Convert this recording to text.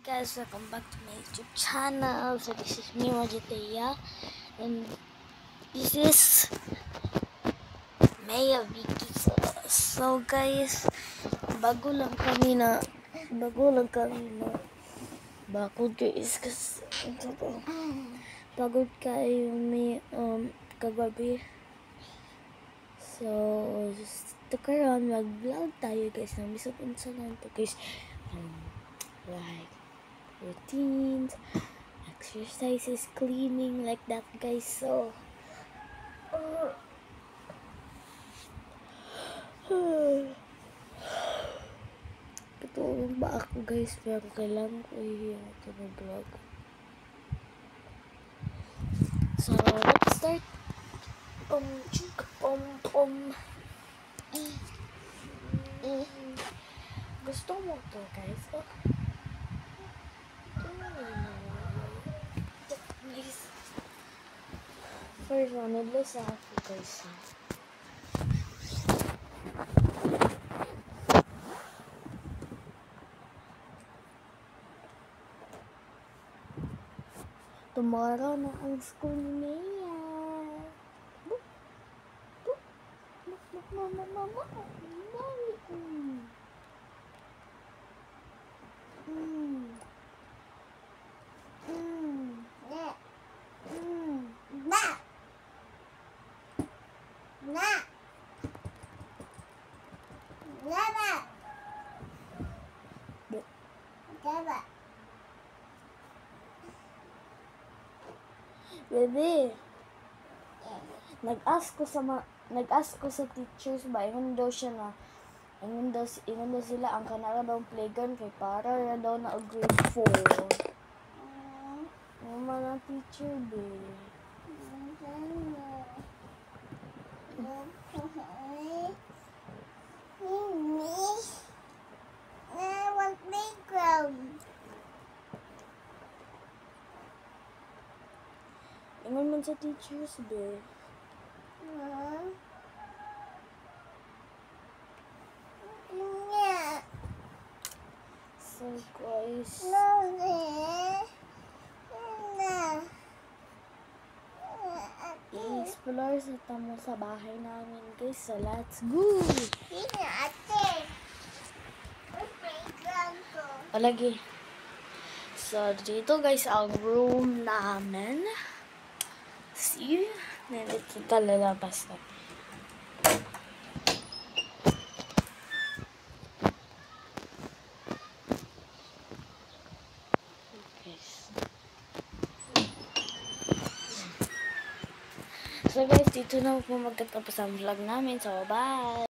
guys, welcome back to my YouTube channel. So this is me, Majitea, and this is Maya Vicky. So guys, bago lang kami na bakod guys kasi pagod kayo may kagabi. So karon mag-vlog tayo guys ng bisag unsa lang to guys. Like routines, exercises, cleaning, like that guys. So katulong ba ako guys, pero kailangan ko ito na vlog. So let's start. Gusto mo to guys? Please. First one, naglas ako guys. Tomorrow na ang school ni Maya. Mama. Bebe, nag-ask ko sa teachers ba, ingon daw sila ang kanara daw playground kay para daw na grade 4. Mama na teacher be. I want playground. Ingon man sa teachers be. So guys, i-explore sa tamo sa bahay namin guys. So let's go. Palagi. So dito guys ang room namin. See? Nandito kita lalabas na. So guys, dito na po magtatapos ang vlog namin. So bye!